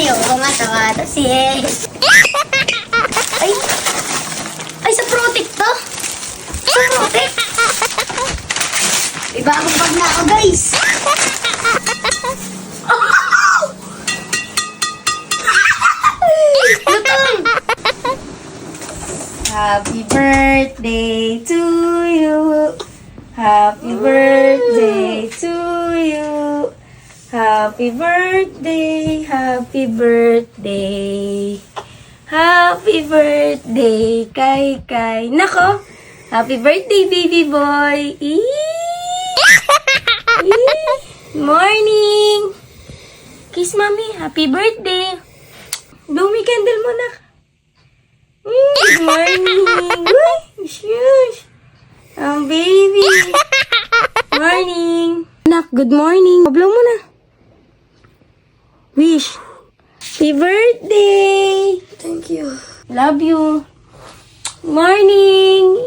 Ayoko nga sapatos, yes. Ay! Ay, sa Protect to? Sa Protect? May bagong bag na ako, guys. Oh! Lutong! Happy birthday to you. Happy birthday to you. Happy birthday, happy birthday. Happy birthday kay. Nako, happy birthday baby boy. Morning. Kiss mommy, happy birthday. Lumi candle mo na. Good morning. Uy, shush. Ang baby. Morning. Anak, good morning. Blow mo na. Wish. Happy birthday. Thank you. Love you. Morning.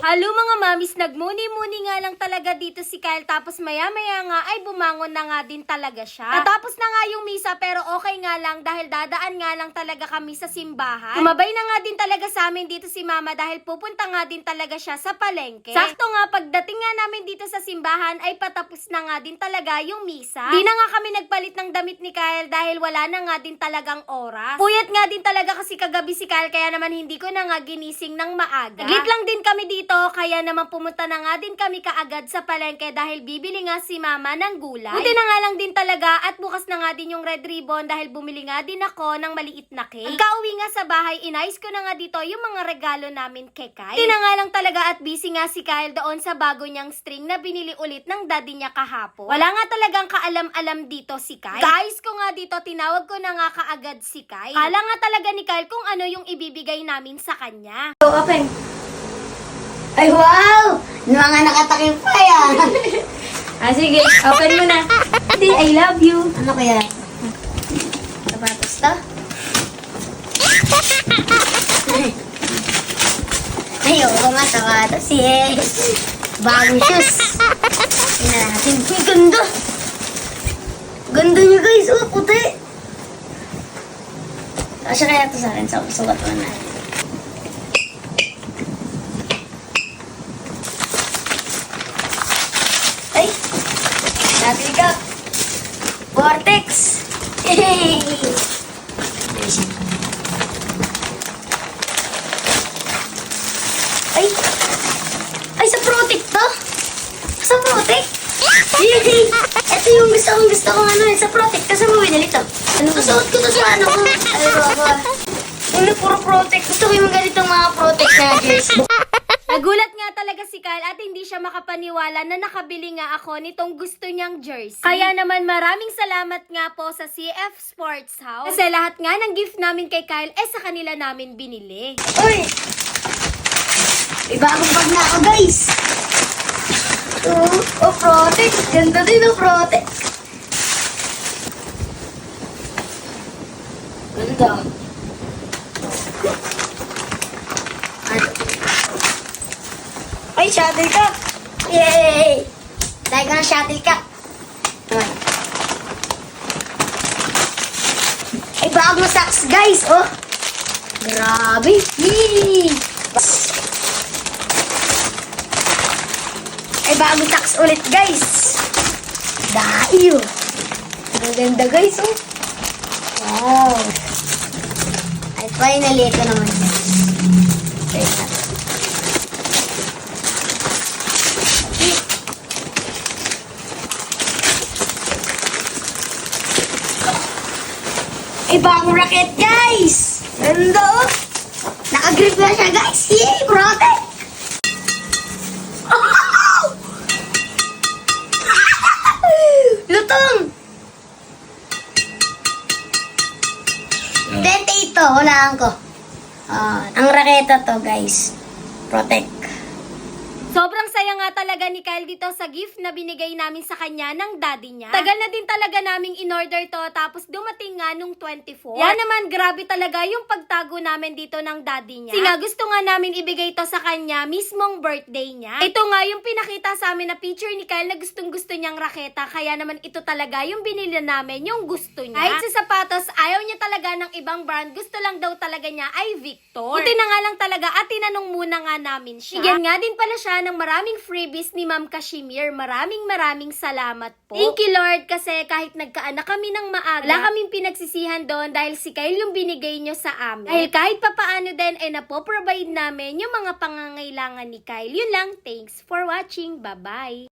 Halo mga mamis, nagmuni-muni nga lang talaga dito si Kyle tapos maya-maya nga ay bumangon na nga din talaga siya. Natapos na nga yung misa pero okay nga lang dahil dadaan nga lang talaga kami sa simbahan. Tumabay na nga din talaga sa amin dito si mama dahil pupunta nga din talaga siya sa palengke. Sakto nga pagdating nga namin dito sa simbahan ay patapos na nga din talaga yung misa. Di na nga kami nagpalit ng damit ni Kyle dahil wala na nga din talagang oras. Puyat nga din talaga kasi kagabi si Kyle kaya naman hindi ko na nga ginising ng maaga. Saglit lang din kami dito kaya naman pumunta na nga din kami kaagad sa palengke dahil bibili nga si mama ng gulay. Buti na nga lang din talaga at bukas na nga din yung red ribbon dahil bumili nga din ako ng maliit na cake. Pagka-uwi nga sa bahay, inayos ko na nga dito yung mga regalo namin kay Kyle. Buti na nga lang talaga at busy nga si Kyle doon sa bago niyang string na binili ulit ng daddy niya kahapon. Wala nga talagang kaalam-alam dito si Kyle. Guys ko nga dito, tinawag ko na nga kaagad si Kyle. Kala nga talaga ni Kyle kung ano yung ibibigay namin sa kanya. So, open. Ay, wow! Mga nakatakip pa yan. Sige, open mo na. Hindi, I love you. Ano kaya? Sapatos to? Ayoko nga sapatos, yes. Bagong shoes. Tingnan natin. Ay, ganda! Ganda niya guys, oh, puti. Kasya kaya ito sa akin, sukat mo na. Ay! Natin ka! Vortex! Yay! Ay! Ay, sa Protect to? Sa Protect? Yay! Ito yung gusto kong ano sa Protect. Kasi mo binili to. Ano, susuot ko to sa ano ko. Ay, baba. Ano, puro Protect. Gusto ko yung ganitong mga Protect na jersey. Nagulat nga talaga si Kyle at hindi siya makapaniwala na nakabili nga ako nitong gusto niyang jersey. Kaya naman maraming salamat nga po sa CF Sports House. Kasi lahat nga ng gift namin kay Kyle sa kanila namin binili. Uy! May bagong bag na ako, guys. Oh, Protect. Ganda din ang Protect. Ganda. Ay, shuttlecock! Yay! Dahil ko ng shuttlecock. Ay, bagong socks, guys, oh! Grabe! Yee! Ay, bagong socks ulit, guys! Dahil! Ang ganda, guys, oh! Wow! Ay, finally, ito naman, guys. Try natin. Ay, bagong racket, guys! Ganda, oh! Nakagrip na siya, guys! Yay! Protect! Oh! Lutong! 28 to, hulaan ko. Ang raketa to, guys. Protect. Sobrang saya nga talaga ni Kyle dito sa gift na binigay namin sa kanya ng daddy niya. Tagal na din talaga naming in-order to, tapos dumating nga nung 24. Yan naman, grabe talaga yung pagtago namin dito ng daddy niya. Kasi nga, gusto nga namin ibigay to sa kanya mismong birthday niya. Ito nga yung pinakita sa amin na picture ni Kyle na gustong gusto niyang raketa, kaya naman ito talaga yung binili namin, yung gusto niya. Kahit sa sapatos, ayaw niya talaga ng ibang brand, gusto lang daw talaga niya ay Victor. Buti na nga lang talaga at tinanong muna nga namin siya. Bigyan nga din pala siya ng maraming freebies ni Ma'am Kashmir. Maraming salamat po. Thank you Lord, kasi kahit nagkaanak kami ng maaga, wala kaming pinagsisihan doon dahil si Kyle yung binigay nyo sa amin. Dahil kahit papaano din ay napoprovide namin yung mga pangangailangan ni Kyle. Yun lang, thanks for watching. Bye-bye!